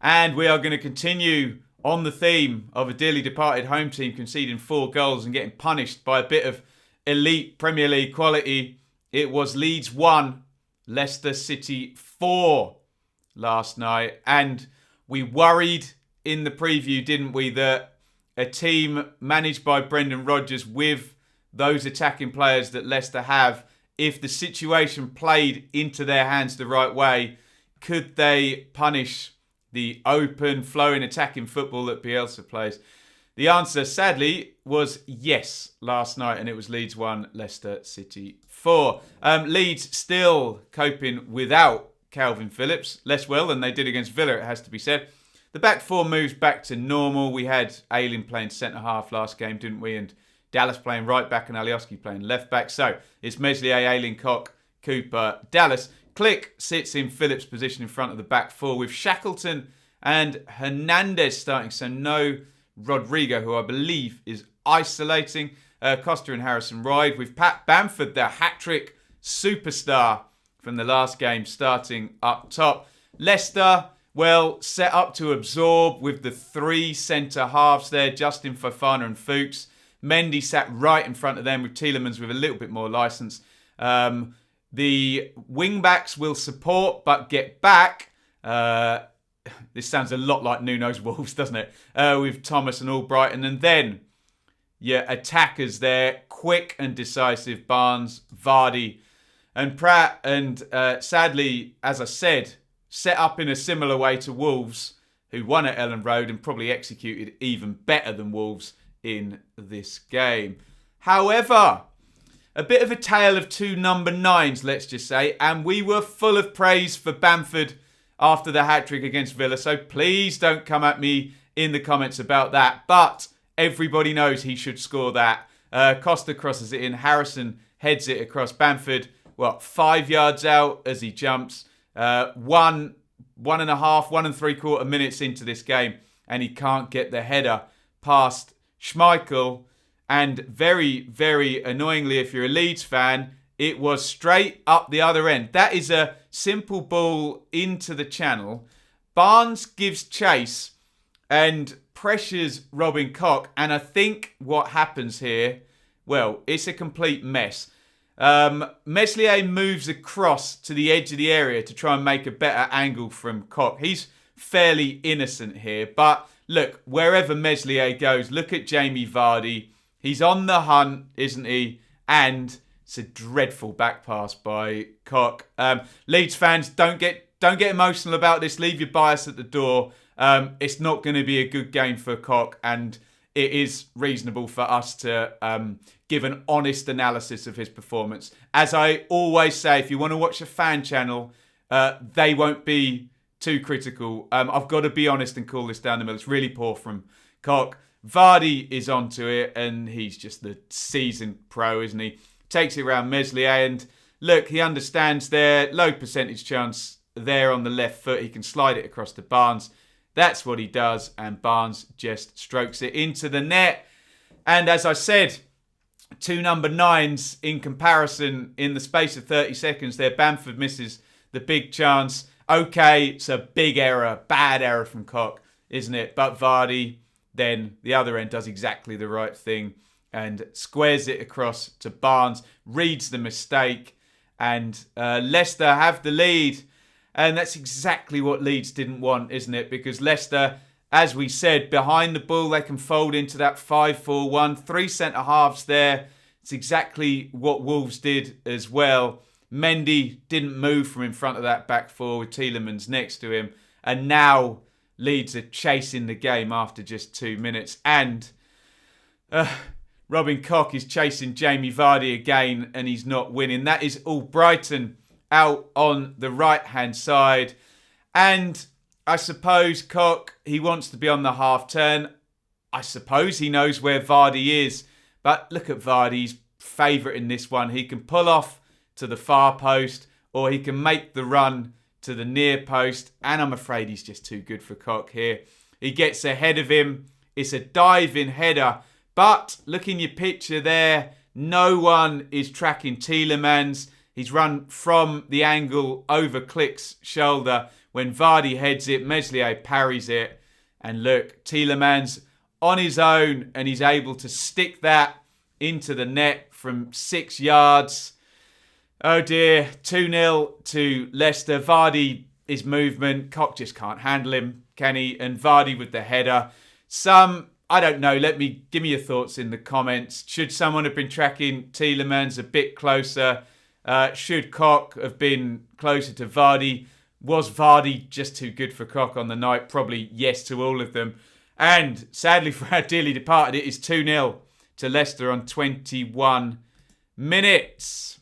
And we are going to continue on the theme of a dearly departed home team conceding 4 goals and getting punished by a bit of elite Premier League quality. It was Leeds 1, Leicester City 4 last night. And we worried in the preview, didn't we, that a team managed by Brendan Rodgers with those attacking players that Leicester have, if the situation played into their hands the right way, could they punish the open, flowing, attacking football that Bielsa plays? The answer, sadly, was yes last night, and it was Leeds 1, Leicester City 4. Leeds still coping without Calvin Phillips, less well than they did against Villa, it has to be said. The back four moves back to normal. We had Iain playing centre-half last game, didn't we? And Dallas playing right back and Alioski playing left back. So it's Meslier, Hembling-Cook, Cooper, Dallas. Click sits in Phillips' position in front of the back four with Shackleton and Hernandez starting. So no Rodrigo, who I believe is isolating. Costa and Harrison Ride with Pat Bamford, the hat-trick superstar from the last game, starting up top. Leicester, well, set up to absorb with the 3 centre-halves there, Justin, Fofana and Fuchs. Mendy sat right in front of them with Tielemans with a little bit more licence. The wing-backs will support but get back. This sounds a lot like Nuno's Wolves, doesn't it? With Thomas and Albrighton. And then, attackers there, quick and decisive. Barnes, Vardy and Pratt. And sadly, as I said, set up in a similar way to Wolves, who won at Ellen Road and probably executed even better than Wolves in this game. However, a bit of a tale of 2 number 9s, let's just say. And we were full of praise for Bamford after the hat-trick against Villa. So please don't come at me in the comments about that. But everybody knows he should score that. Costa crosses it in. Harrison heads it across. Bamford, 5 yards out as he jumps. 1.5, 1.75 minutes into this game. And he can't get the header past Schmeichel. And very, very annoyingly, if you're a Leeds fan, it was straight up the other end. That is a simple ball into the channel. Barnes gives chase and pressures Robin Koch. And I think what happens here, it's a complete mess. Meslier moves across to the edge of the area to try and make a better angle from Koch. He's fairly innocent here. But look, wherever Meslier goes, look at Jamie Vardy. He's on the hunt, isn't he? And it's a dreadful back pass by Koch. Leeds fans, don't get emotional about this. Leave your bias at the door. It's not going to be a good game for Koch, and it is reasonable for us to give an honest analysis of his performance. As I always say, if you want to watch a fan channel, they won't be too critical. I've got to be honest and call this down the middle. It's really poor from Koch. Vardy is onto it, and he's just the seasoned pro, isn't he? Takes it around Meslier, and look, he understands there. Low percentage chance there on the left foot. He can slide it across to Barnes. That's what he does, and Barnes just strokes it into the net. And as I said, 2 number 9s in comparison in the space of 30 seconds there. Bamford misses the big chance. Okay, it's a big error, bad error from Koch, isn't it? But Vardy, then the other end, does exactly the right thing and squares it across to Barnes, reads the mistake, and Leicester have the lead. And that's exactly what Leeds didn't want, isn't it? Because Leicester, as we said, behind the ball, they can fold into that 5-4-1. 3 centre-halves there. It's exactly what Wolves did as well. Mendy didn't move from in front of that back four with Tielemans next to him. And now Leeds are chasing the game after just 2 minutes. And Robin Koch is chasing Jamie Vardy again, and he's not winning. That is Albrighton out on the right-hand side. And I suppose Koch, he wants to be on the half-turn. I suppose he knows where Vardy is. But look at Vardy's favourite in this one. He can pull off to the far post, or he can make the run to the near post. And I'm afraid he's just too good for Koch here. He gets ahead of him. It's a diving header. But look in your picture there. No one is tracking Tielemans. He's run from the angle over Click's shoulder when Vardy heads it, Meslier parries it. And look, Tielemans on his own, and he's able to stick that into the net from 6 yards. Oh dear, 2-0 to Leicester. Vardy, his movement, Cock just can't handle him, can he? And Vardy with the header. I don't know, give me your thoughts in the comments. Should someone have been tracking Tielemans a bit closer? Should Cock have been closer to Vardy? Was Vardy just too good for Cock on the night? Probably yes to all of them. And sadly for our dearly departed, it is 2-0 to Leicester on 21 minutes.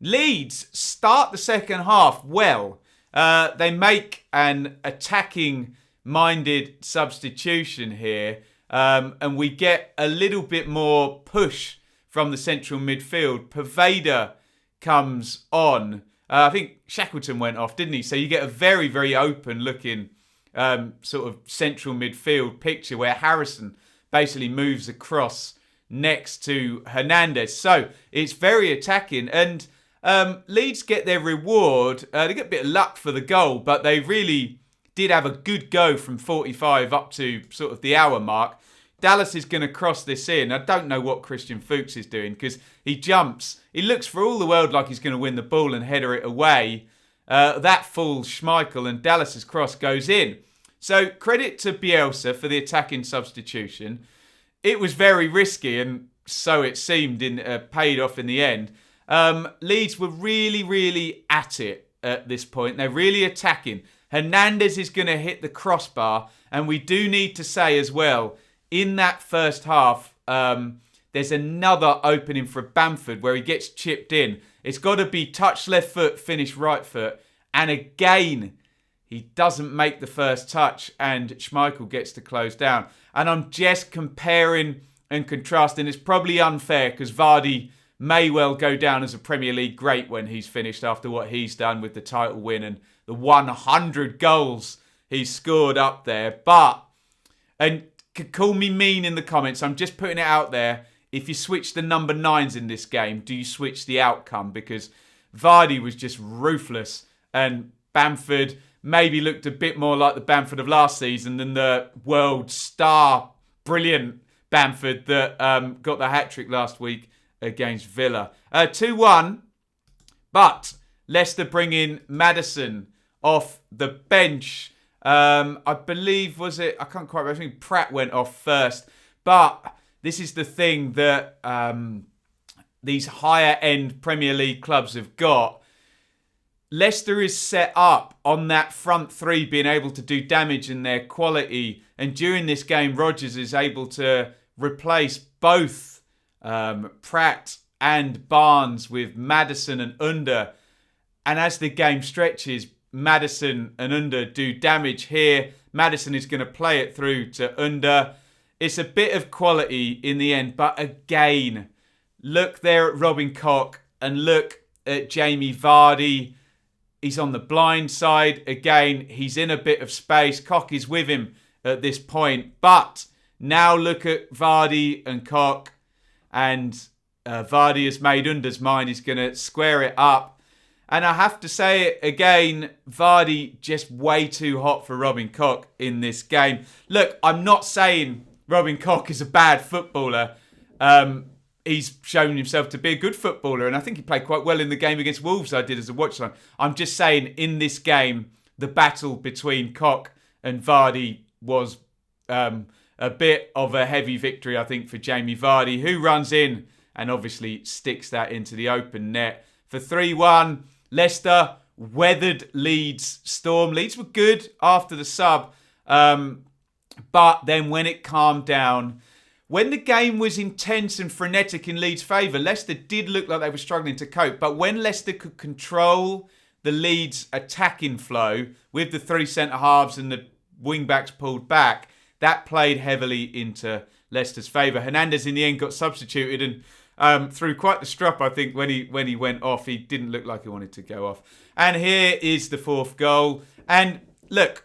Leeds start the second half well. They make an attacking-minded substitution here. And we get a little bit more push from the central midfield. Pervader comes on. I think Shackleton went off, didn't he? So you get a very, very open-looking sort of central midfield picture where Harrison basically moves across next to Hernandez. So it's very attacking. And Leeds get their reward. They get a bit of luck for the goal, but they really did have a good go from 45 up to sort of the hour mark. Dallas is going to cross this in. I don't know what Christian Fuchs is doing because he jumps. He looks for all the world like he's going to win the ball and header it away. That fools Schmeichel and Dallas's cross goes in. So credit to Bielsa for the attacking substitution. It was very risky and so it seemed paid off in the end. Leeds were really, really at it at this point. They're really attacking. Hernandez is going to hit the crossbar. And we do need to say as well, in that first half, there's another opening for Bamford where he gets chipped in. It's got to be touch left foot, finish right foot. And again, he doesn't make the first touch and Schmeichel gets to close down. And I'm just comparing and contrasting. It's probably unfair because Vardy may well go down as a Premier League great when he's finished after what he's done with the title win and the 100 goals he's scored up there. And call me mean in the comments. I'm just putting it out there. If you switch the number 9s in this game, do you switch the outcome? Because Vardy was just ruthless. And Bamford maybe looked a bit more like the Bamford of last season than the world star, brilliant Bamford that got the hat-trick last week against Villa. 2-1. But Leicester bring in Mattheson off the bench. I believe, I can't quite remember. I think Pratt went off first. But this is the thing that these higher-end Premier League clubs have got. Leicester is set up on that front three being able to do damage in their quality. And during this game, Rodgers is able to replace both Pratt and Barnes with Mattheson and Under. And as the game stretches, Mattheson and Under do damage here. Mattheson is going to play it through to Under. It's a bit of quality in the end. But again, look there at Robin Koch and look at Jamie Vardy. He's on the blind side. Again, he's in a bit of space. Koch is with him at this point. But now look at Vardy and Koch. And Vardy has made Under's mind. He's going to square it up. And I have to say it again, Vardy just way too hot for Robin Koch in this game. Look, I'm not saying Robin Koch is a bad footballer. He's shown himself to be a good footballer. And I think he played quite well in the game against Wolves I did as a watch-along. I'm just saying in this game, the battle between Koch and Vardy was a bit of a heavy victory, I think, for Jamie Vardy, who runs in and obviously sticks that into the open net. For 3-1, Leicester weathered Leeds' storm. Leeds were good after the sub. But then when it calmed down, when the game was intense and frenetic in Leeds' favour, Leicester did look like they were struggling to cope. But when Leicester could control the Leeds attacking flow with the 3 centre-halves and the wing-backs pulled back, that played heavily into Leicester's favour. Hernandez in the end got substituted and through quite the strop, I think, when he went off. He didn't look like he wanted to go off. And here is the 4th goal. And look,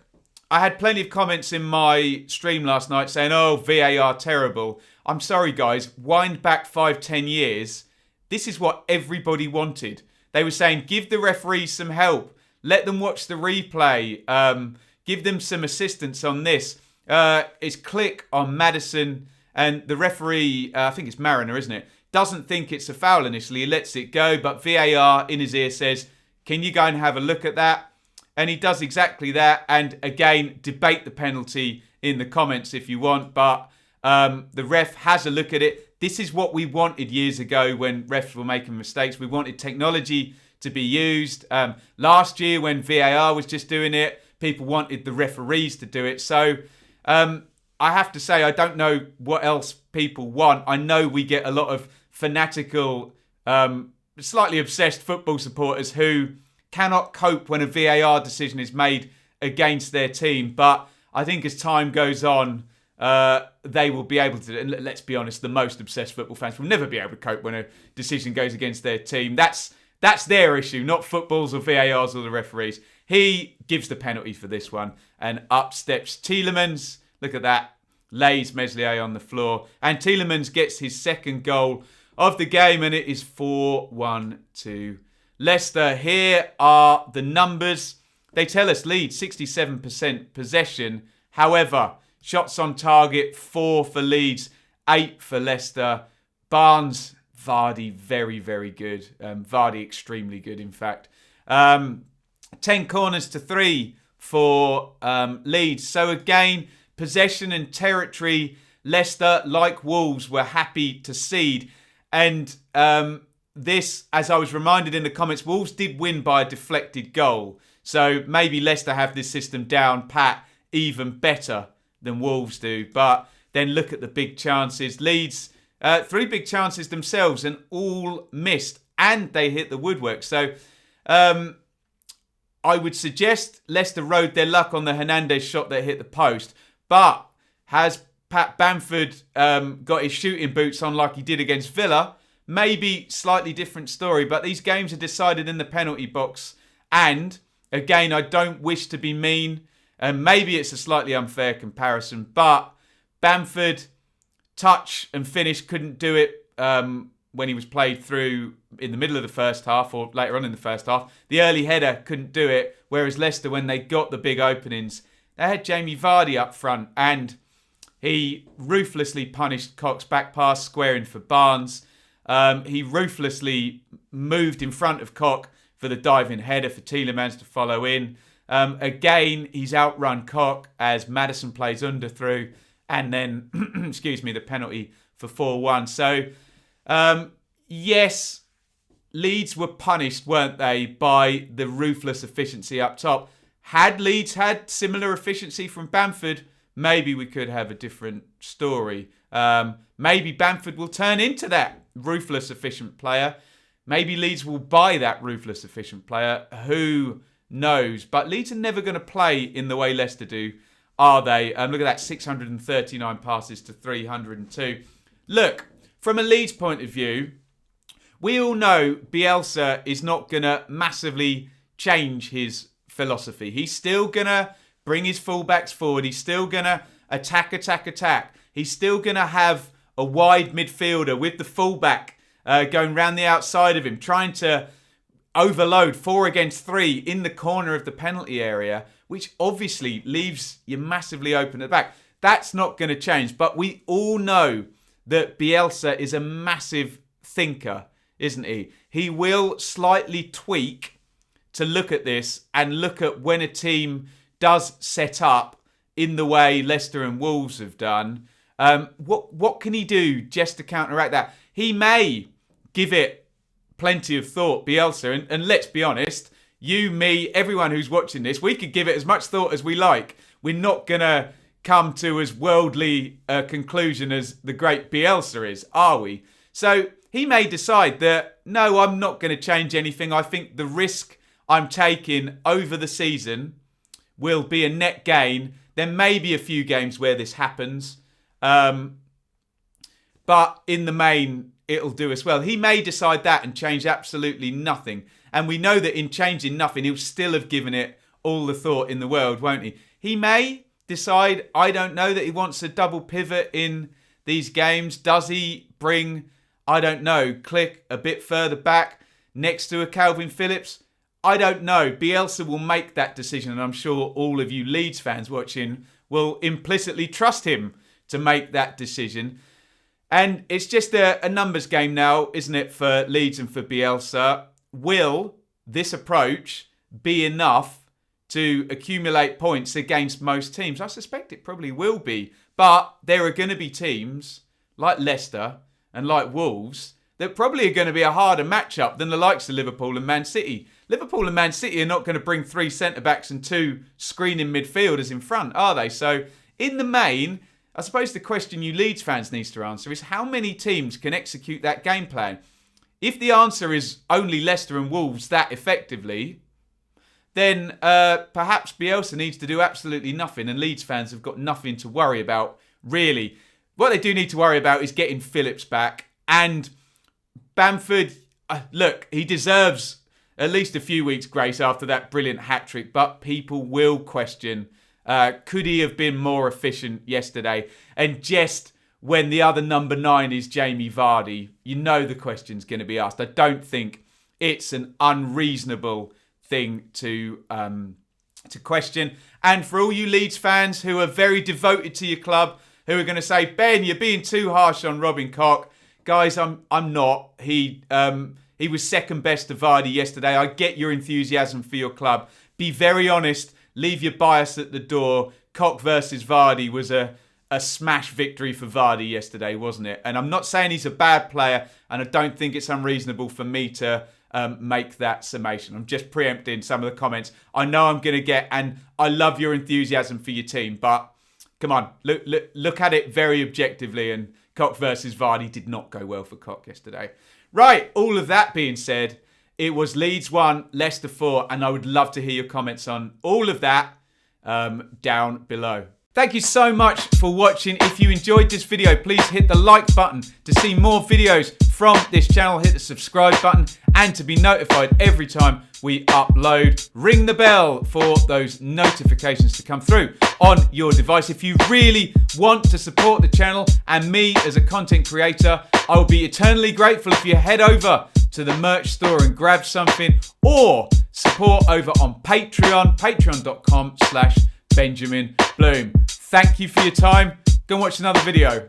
I had plenty of comments in my stream last night saying, oh, VAR terrible. I'm sorry, guys. Wind back 5-10 years. This is what everybody wanted. They were saying, give the referees some help. Let them watch the replay. Give them some assistance on this. It's click on Mattheson, and the referee, I think it's Mariner, isn't it? Doesn't think it's a foul initially. He lets it go, but VAR in his ear says, can you go and have a look at that? And he does exactly that. And again, debate the penalty in the comments if you want. But the ref has a look at it. This is what we wanted years ago when refs were making mistakes. We wanted technology to be used. Last year when VAR was just doing it, people wanted the referees to do it. So I have to say, I don't know what else people want. I know we get a lot of fanatical, slightly obsessed football supporters who cannot cope when a VAR decision is made against their team. But I think as time goes on, they will be able to. And let's be honest, the most obsessed football fans will never be able to cope when a decision goes against their team. That's their issue, not football's or VAR's or the referees. He gives the penalty for this one. And up steps Tielemans. Look at that. Lays Meslier on the floor. And Tielemans gets his second goal of the game. And it is 4-1 to Leicester. Here are the numbers. They tell us Leeds 67% possession. However, shots on target 4 for Leeds, 8 for Leicester. Barnes, Vardy, very, very good. Vardy, extremely good, in fact. 10 corners to 3 for Leeds. So again, possession and territory, Leicester, like Wolves, were happy to cede. And this, as I was reminded in the comments, Wolves did win by a deflected goal. So maybe Leicester have this system down pat even better than Wolves do. But then look at the big chances. Leeds, 3 big chances themselves and all missed. And they hit the woodwork. So I would suggest Leicester rode their luck on the Hernandez shot that hit the post. But has Pat Bamford got his shooting boots on like he did against Villa? Maybe slightly different story, but these games are decided in the penalty box. And again, I don't wish to be mean, and maybe it's a slightly unfair comparison, but Bamford, touch and finish, couldn't do it when he was played through in the middle of the first half or later on in the first half. The early header couldn't do it, whereas Leicester, when they got the big openings, they had Jamie Vardy up front, and he ruthlessly punished Cox's back pass, squaring for Barnes. He ruthlessly moved in front of Cock for the diving header for Tielemans to follow in. Again, he's outrun Cock as Mattheson plays under through, and then, the penalty for 4-1. So, yes, Leeds were punished, weren't they, by the ruthless efficiency up top. Had Leeds had similar efficiency from Bamford, maybe we could have a different story. Maybe Bamford will turn into that ruthless, efficient player. Maybe Leeds will buy that ruthless, efficient player. Who knows? But Leeds are never going to play in the way Leicester do, are they? Look at that, 639 passes to 302. Look, from a Leeds point of view, we all know Bielsa is not going to massively change his philosophy. He's still going to bring his fullbacks forward. He's still going to attack. He's still going to have a wide midfielder with the fullback going round the outside of him, trying to overload 4 against 3 in the corner of the penalty area, which obviously leaves you massively open at the back. That's not going to change. But we all know that Bielsa is a massive thinker, isn't he? He will slightly tweak to look at this and look at when a team does set up in the way Leicester and Wolves have done. What can he do just to counteract that? He may give it plenty of thought, Bielsa, and let's be honest, you, me, everyone who's watching this, we could give it as much thought as we like. We're not going to come to as worldly a conclusion as the great Bielsa is, are we? So he may decide that, no, I'm not going to change anything. I think the risk I'm taking over the season will be a net gain. There may be a few games where this happens. But in the main, it'll do us well. He may decide that and change absolutely nothing. And we know that in changing nothing, he'll still have given it all the thought in the world, won't he? He may decide, I don't know, that he wants a double pivot in these games. Does he bring, I don't know, Click a bit further back next to a Calvin Phillips? I don't know. Bielsa will make that decision, and I'm sure all of you Leeds fans watching will implicitly trust him to make that decision. And it's just a numbers game now, isn't it, for Leeds and for Bielsa? Will this approach be enough to accumulate points against most teams? I suspect it probably will be. But there are going to be teams like Leicester and like Wolves that probably are going to be a harder matchup than the likes of Liverpool and Man City. Liverpool and Man City are not going to bring 3 centre-backs and 2 screening midfielders in front, are they? So, in the main, I suppose the question you Leeds fans need to answer is how many teams can execute that game plan? If the answer is only Leicester and Wolves that effectively, then perhaps Bielsa needs to do absolutely nothing, and Leeds fans have got nothing to worry about, really. What they do need to worry about is getting Phillips back, and Bamford, look, he deserves at least a few weeks' grace after that brilliant hat-trick, but people will question, could he have been more efficient yesterday? And just when the other number 9 is Jamie Vardy, you know the question's going to be asked. I don't think it's an unreasonable thing to question. And for all you Leeds fans who are very devoted to your club, who are going to say, Ben, you're being too harsh on Robin Koch. Guys, I'm not. He was second best to Vardy yesterday. I get your enthusiasm for your club. Be very honest. Leave your bias at the door. Koch versus Vardy was a smash victory for Vardy yesterday, wasn't it? And I'm not saying he's a bad player, and I don't think it's unreasonable for me to make that summation. I'm just preempting some of the comments I know I'm going to get, and I love your enthusiasm for your team, but come on, look at it very objectively, and Koch versus Vardy did not go well for Koch yesterday. Right, all of that being said, it was Leeds 1, Leicester 4, and I would love to hear your comments on all of that down below. Thank you so much for watching. If you enjoyed this video, please hit the like button to see more videos from this channel. Hit the subscribe button and to be notified every time we upload. Ring the bell for those notifications to come through on your device. If you really want to support the channel and me as a content creator, I will be eternally grateful if you head over to the merch store and grab something, or support over on Patreon, patreon.com/Benjamin Bloom. Thank you for your time. Go and watch another video.